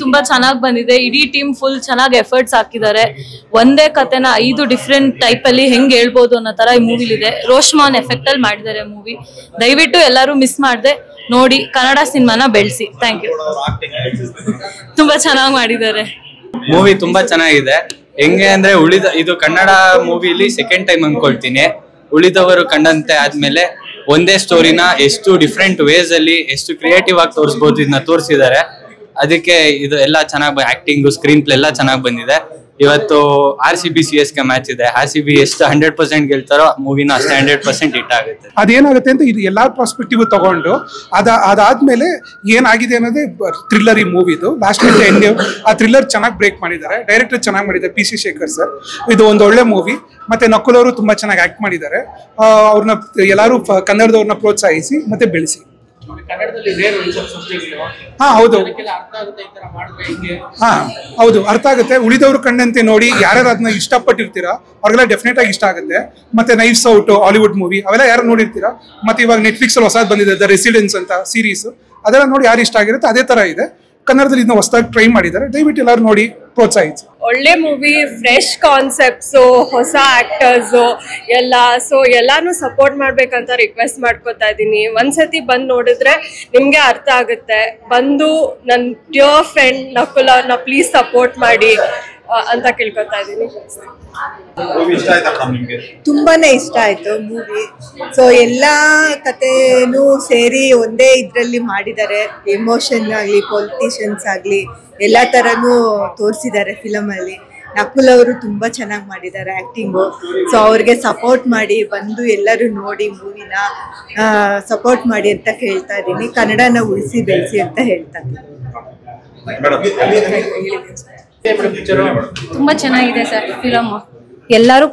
ತುಂಬಾ ಚೆನ್ನಾಗಿ ಬಂದಿದೆ. ಇಡೀ ಟೀಮ್ ಫುಲ್ ಚೆನ್ನಾಗಿ ಎಫರ್ಟ್ಸ್ ಹಾಕಿದ್ದಾರೆ. ಒಂದೇ ಕತೆನ 5 ಡಿಫ್ರೆಂಟ್ ಟೈಪ್ ಅಲ್ಲಿ ಹೆಂಗ್ ಹೇಳ್ಬೋದು ಅನ್ನೋ ತರ ಈ ಮೂವಿಲಿದೆ. ರೋಷ್ಮಾನ್ ಎಫೆಕ್ಟ್ ಅಲ್ಲಿ ಮಾಡಿದ್ದಾರೆ ಮೂವಿ. ದಯವಿಟ್ಟು ಎಲ್ಲರೂ ಮಿಸ್ ಮಾಡದೆ ನೋಡಿ, ಕನ್ನಡ ಸಿನಿಮಾನ ಬೆಳೆಸಿ. Thank you. ತುಂಬಾ ಚೆನ್ನಾಗಿ ಮಾಡಿದ್ದಾರೆ. ಮೂವಿ ತುಂಬಾ ಚೆನ್ನಾಗಿದೆ. ಹೆಂಗೆ ಅಂದ್ರೆ ಇದು ಕನ್ನಡ ಮೂವಿಲಿ ಸೆಕೆಂಡ್ ಟೈಮ್ ಅನ್ಕೊಳ್ತೀನಿ. ಉಳಿದವರು ಕಂಡಂತೆ ಆದ್ಮೇಲೆ ಒಂದೇ ಸ್ಟೋರಿನ ಎಷ್ಟು ಡಿಫ್ರೆಂಟ್ ವೇಸ್ ಅಲ್ಲಿ ಎಷ್ಟು ಕ್ರಿಯೇಟಿವ್ ಆಗಿ ತೋರಿಸಬಹುದು ಇದನ್ನ ತೋರಿಸಿದ್ದಾರೆ. ಅದಕ್ಕೆ ಇದು ಎಲ್ಲ ಚೆನ್ನಾಗಿ ಆಕ್ಟಿಂಗ್ ಸ್ಕ್ರೀನ್ ಪ್ಲೇ ಎಲ್ಲ ಚೆನ್ನಾಗಿ ಬಂದಿದೆ. ಇವತ್ತು RCB CSK ಮ್ಯಾಚ್ ಇದೆ. RCB ಎಷ್ಟು 100% ಗೆಲ್ತಾರೋ ಮೂವಿನ ಅಷ್ಟೇ 100% ಹಿಟ್ ಆಗುತ್ತೆ. ಅದೇನಾಗುತ್ತೆ ಅಂತ ಇದು ಎಲ್ಲಾ ಪರ್ಸ್ಪೆಕ್ಟಿವ್ ತಗೊಂಡು ಅದಾದ್ಮೇಲೆ ಏನಾಗಿದೆ ಅನ್ನೋದೇ ಥ್ರಿಲ್ಲರ್ ಈ ಮೂವಿದು. ಲಾಸ್ಟ್ ಎಂಡ್ ಆ ಥ್ರಿಲ್ಲರ್ ಚೆನ್ನಾಗಿ ಬ್ರೇಕ್ ಮಾಡಿದ್ದಾರೆ. ಡೈರೆಕ್ಟರ್ ಚೆನ್ನಾಗಿ ಮಾಡಿದ್ದಾರೆ, PC ಶೇಖರ್ ಸರ್. ಇದು ಒಂದು ಒಳ್ಳೆ ಮೂವಿ. ಮತ್ತೆ ನಕುಲ್ ಅವರು ತುಂಬಾ ಚೆನ್ನಾಗಿ ಆಕ್ಟ್ ಮಾಡಿದ್ದಾರೆ. ಅವ್ರನ್ನ ಎಲ್ಲರೂ ಕನ್ನಡದವ್ರನ್ನ ಪ್ರೋತ್ಸಾಹಿಸಿ ಮತ್ತೆ ಬೆಳೆಸಿ. ಹೌದು, ಅರ್ಥ ಆಗುತ್ತೆ. ಉಳಿದವರು ಕಂಡಂತೆ ನೋಡಿ, ಯಾರ್ಯಾರು ಅದನ್ನ ಇಷ್ಟಪಟ್ಟಿರ್ತೀರಾ ಅವ್ರಿಗೆಲ್ಲ ಡೆಫಿನೆಟ್ ಆಗಿ ಇಷ್ಟ ಆಗುತ್ತೆ. ಮತ್ತೆ ನೈಫ್ಸ್ ಔಟ್ ಹಾಲಿವುಡ್ ಮೂವಿ ಅವೆಲ್ಲ ಯಾರು ನೋಡಿರ್ತೀರಾ. ಮತ್ತೆ ಇವಾಗ ನೆಟ್ಫ್ಲಿಕ್ಸ್ ಅಲ್ಲಿ ಹೊಸದು ಬಂದಿದೆ ದ ರೆಸಿಡೆನ್ಸ್ ಅಂತ ಸೀರೀಸ್. ಅದೆಲ್ಲ ನೋಡಿ ಯಾರು ಇಷ್ಟ ಆಗಿರುತ್ತೆ ಅದೇ ತರ ಇದೆ. ಕನ್ನಡದಲ್ಲಿ ಇದನ್ನ ಹೊಸದಾಗಿ ಟ್ರೈ ಮಾಡಿದ್ದಾರೆ. ದಯವಿಟ್ಟು ಎಲ್ಲರೂ ನೋಡಿ ಪ್ರೋತ್ಸಾಹಿಸಿ. ಒಳ್ಳೆ ಮೂವಿ, ಫ್ರೆಶ್ ಕಾನ್ಸೆಪ್ಟ್ಸ್, ಹೊಸ ಆಕ್ಟರ್ಸ್ ಎಲ್ಲ. ಸೊ ಎಲ್ಲಾನು ಸಪೋರ್ಟ್ ಮಾಡ್ಬೇಕಂತ ರಿಕ್ವೆಸ್ಟ್ ಮಾಡ್ಕೊತಾ ಇದ್ದೀನಿ. ಒಂದ್ಸತಿ ಬಂದು ನೋಡಿದ್ರೆ ನಿಮ್ಗೆ ಅರ್ಥ ಆಗುತ್ತೆ. ಬಂದು ನನ್ನ ಡಿಯರ್ ಫ್ರೆಂಡ್ ನಕುಲ್ ಅವ್ರನ್ನ ಪ್ಲೀಸ್ ಸಪೋರ್ಟ್ ಮಾಡಿ ಅಂತ ಕೇಳ್ಕೊತಾ ಇದ್ದೀನಿ. ತುಂಬಾನೇ ಇಷ್ಟ ಆಯ್ತು ಮೂವಿ. ಸೊ ಎಲ್ಲಾ ಕಥೆನೂ ಸೇರಿ ಒಂದೇ ಇದ್ರಲ್ಲಿ ಮಾಡಿದ್ದಾರೆ. ಎಮೋಷನ್ ಆಗ್ಲಿ, ಪೊಲಿಟಿಷಿಯನ್ಸ್ ಆಗ್ಲಿ, ಎಲ್ಲಾ ತರನು ತೋರಿಸಿದ್ದಾರೆ ಫಿಲಮ್ ಅಲ್ಲಿ. ನಕುಲ್ ಅವರು ತುಂಬಾ ಚೆನ್ನಾಗಿ ಮಾಡಿದ್ದಾರೆ ಆಕ್ಟಿಂಗು. ಸೊ ಅವ್ರಿಗೆ ಸಪೋರ್ಟ್ ಮಾಡಿ ಬಂದು ಎಲ್ಲರೂ ನೋಡಿ ಮೂವಿನ ಸಪೋರ್ಟ್ ಮಾಡಿ ಅಂತ ಹೇಳ್ತಾ ಇದ್ದೀನಿ. ಕನ್ನಡನ ಉಳಿಸಿ ಬೆಳೆಸಿ ಅಂತ ಹೇಳ್ತಾ ಇದ್ದೀನಿ. ತುಂಬಾ ಚೆನ್ನಾಗಿದೆ ಸರ್ ಫಿಲಮ್. ಎಲ್ಲರೂ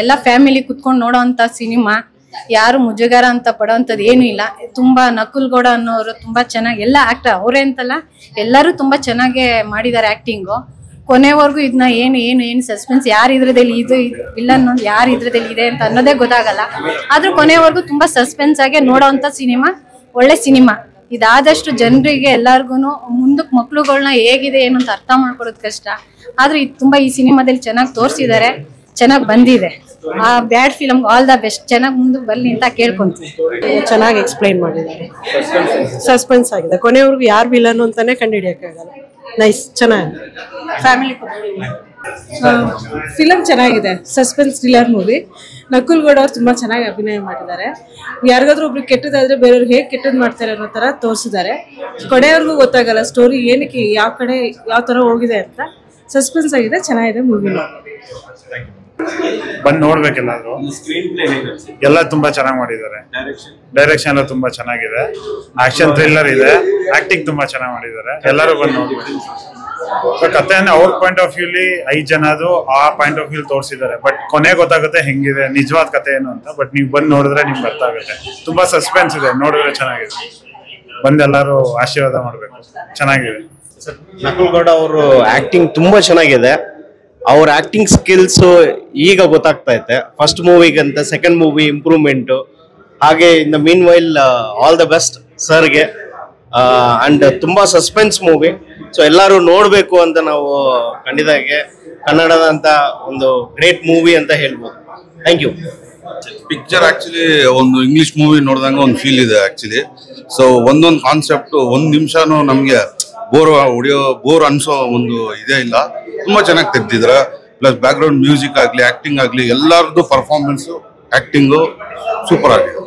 ಎಲ್ಲ ಫ್ಯಾಮಿಲಿ ಕುತ್ಕೊಂಡು ನೋಡೋ ಅಂತ ಸಿನಿಮಾ. ಯಾರು ಮುಜುಗರ ಅಂತ ಪಡೋಂಥದ್ದು ಏನು ಇಲ್ಲ. ತುಂಬಾ ನಕುಲ್ ಗೌಡ ಅನ್ನೋರು ತುಂಬಾ ಚೆನ್ನಾಗಿ ಎಲ್ಲ ಆಕ್ಟರ್ ಅವರೇ ಅಂತಲ್ಲ ಎಲ್ಲರೂ ತುಂಬಾ ಚೆನ್ನಾಗಿ ಮಾಡಿದ್ದಾರೆ ಆಕ್ಟಿಂಗು. ಕೊನೆವರೆಗೂ ಇದನ್ನ ಏನು ಸಸ್ಪೆನ್ಸ್ ಯಾರು ಇದ್ರದಲ್ಲಿ ಇದು ವಿಲ್ಲನ್ ಯಾರು ಇದ್ರದಲ್ಲಿ ಇದೆ ಅಂತ ಅನ್ನೋದೇ ಗೊತ್ತಾಗಲ್ಲ. ಆದ್ರೂ ಕೊನೆವರೆಗೂ ತುಂಬಾ ಸಸ್ಪೆನ್ಸ್ ಆಗಿ ನೋಡೋಂಥ ಸಿನಿಮಾ, ಒಳ್ಳೆ ಸಿನಿಮಾ. ಇದಾದಷ್ಟು ಜನರಿಗೆ ಎಲ್ಲಾರ್ಗು ಮುಂದಕ್ಕೆ ಮಕ್ಳುಗಳನ್ನ ಹೇಗಿದೆ ಏನು ಅಂತ ಅರ್ಥ ಮಾಡ್ಕೊಡೋದು ಕಷ್ಟ. ಆದ್ರೆ ಇದು ತುಂಬಾ ಈ ಸಿನಿಮಾದಲ್ಲಿ ಚೆನ್ನಾಗಿ ತೋರಿಸಿದ್ದಾರೆ, ಚೆನ್ನಾಗಿ ಬಂದಿದೆ. ಆ ಬ್ಯಾಡ್ ಫಿಲಮ್ ಆಲ್ ದ ಬೆಸ್ಟ್, ಚೆನ್ನಾಗಿ ಮುಂದಕ್ಕೆ ಬರ್ಲಿ ಅಂತ ಕೇಳ್ಕೊಂತೀವಿ. ಚೆನ್ನಾಗಿ ಎಕ್ಸ್ಪ್ಲೈನ್ ಮಾಡಿದ್ದಾರೆ. ಸಸ್ಪೆನ್ಸ್ ಆಗಿದೆ. ಕೊನೆವರೆಗೂ ಯಾರು ವಿಲನ್ ಅಂತಾನೆ ಕಂಡುಹಿಡಿಯಕ್ಕಾಗಲ್ಲ. ನೈಸ್, ಚೆನ್ನಾಗಿದೆ. ಫ್ಯಾಮಿಲಿ ಫಿಲಮ್ ಚೆನ್ನಾಗಿದೆ. Suspense thriller movie. Nakul Gowda ಅವ್ರು ತುಂಬಾ ಚೆನ್ನಾಗಿ ಅಭಿನಯ ಮಾಡಿದ್ದಾರೆ. ಯಾರಿಗಾದ್ರೂ ಒಬ್ರು ಕೆಟ್ಟದಾದ್ರೆ ಬೇರೆಯವ್ರು ಹೇಗೆ ಕೆಟ್ಟದ್ದು ಮಾಡ್ತಾರೆ ಅನ್ನೋ ತರ ತೋರಿಸಿದ್ದಾರೆ. ಕೊನೆಯವ್ರಿಗೂ ಗೊತ್ತಾಗಲ್ಲ ಸ್ಟೋರಿ ಏನಕ್ಕೆ ಯಾವ ಕಡೆ ಯಾವ ತರ ಹೋಗಿದೆ ಅಂತ. ಸಸ್ಪೆನ್ಸ್ ಆಗಿದೆ, ಚೆನ್ನಾಗಿದೆ ಮೂವಿ. ಬಂದು ನೋಡ್ಬೇಕೆಲ್ಲಾದ್ರು. ಎಲ್ಲ ತುಂಬಾ ಚೆನ್ನಾಗಿ ಮಾಡಿದ್ದಾರೆ. ಡೈರೆಕ್ಷನ್ ಎಲ್ಲ ತುಂಬಾ ಚೆನ್ನಾಗಿದೆ. ಆಕ್ಷನ್ ಥ್ರಿಲ್ಲರ್ ಇದೆ. ಆಕ್ಟಿಂಗ್ ತುಂಬಾ ಚೆನ್ನಾಗಿ ಮಾಡಿದ್ದಾರೆ. ಎಲ್ಲರೂ ಬಂದು ನೋಡ್ಬೇಕು. ಕಥೆನ ಅವ್ರ ಪಾಯಿಂಟ್ ಆಫ್ ವ್ಯೂಲಿ 5 ಜನದು ಆ ಪಾಯಿಂಟ್ ಆಫ್ ವ್ಯೂ ತೋರಿಸಿದ್ದಾರೆ. ಬಟ್ ಕೊನೆ ಗೊತ್ತಾಗುತ್ತೆ ಹೆಂಗಿದೆ ನಿಜವಾದ ಕಥೆ ಏನು ಅಂತ. ಬಟ್ ನೀವು ಬಂದು ನೋಡಿದ್ರೆ ನಿಮ್ಗೆ ಅರ್ಥ ಆಗುತ್ತೆ. ತುಂಬಾ ಸಸ್ಪೆನ್ಸ್ ಇದೆ, ನೋಡಿದ್ರೆ ಚೆನ್ನಾಗಿದೆ. ಬಂದು ಎಲ್ಲರೂ ಆಶೀರ್ವಾದ ಮಾಡ್ಬೇಕು. ಚೆನ್ನಾಗಿದೆ. ನಕುಲ್ ಗೌಡ ಅವರು ಆಕ್ಟಿಂಗ್ ತುಂಬಾ ಚೆನ್ನಾಗಿದೆ. ಅವ್ರ ಆಕ್ಟಿಂಗ್ ಸ್ಕಿಲ್ಸ್ ಈಗ ಗೊತ್ತಾಗ್ತಾ ಐತೆ. ಫಸ್ಟ್ ಮೂವಿಗಂತ ಸೆಕೆಂಡ್ ಮೂವಿ ಇಂಪ್ರೂವ್ಮೆಂಟ್. ಹಾಗೆ in the mean while all the best ಸರ್ಗೆ. ಅಂಡ್ ತುಂಬಾ ಸಸ್ಪೆನ್ಸ್ ಮೂವಿ. ಸೊ ಎಲ್ಲರೂ ನೋಡ್ಬೇಕು ಅಂತ ನಾವು ಖಂಡಿತವಾಗಿ ಕನ್ನಡದ ಅಂತ ಒಂದು ಗ್ರೇಟ್ ಮೂವಿ ಅಂತ ಹೇಳ್ಬೋದು. Thank you. ಪಿಕ್ಚರ್ ಆಕ್ಚುಲಿ ಒಂದು ಇಂಗ್ಲಿಷ್ ಮೂವಿ ನೋಡಿದಂಗೆ ಒಂದು ಫೀಲ್ ಇದೆ ಆಕ್ಚುಲಿ. ಸೊ ಒಂದೊಂದು ಕಾನ್ಸೆಪ್ಟ್ ಒಂದ್ ನಿಮಿಷನೂ ನಮ್ಗೆ ಬೋರ್ ಅನ್ಸೋ ಒಂದು ಇದೇ ಇಲ್ಲ. ತುಂಬಾ ಚೆನ್ನಾಗಿ ತೆಗ್ದಿದ್ರ. ಪ್ಲಸ್ ಬ್ಯಾಕ್ ಗ್ರೌಂಡ್ ಮ್ಯೂಸಿಕ್ ಆಗ್ಲಿ, ಆಕ್ಟಿಂಗ್ ಆಗ್ಲಿ, ಎಲ್ಲರದ್ದು ಪರ್ಫಾರ್ಮೆನ್ಸ್, ಆಕ್ಟಿಂಗು ಸೂಪರ್ ಆಗಿದೆ.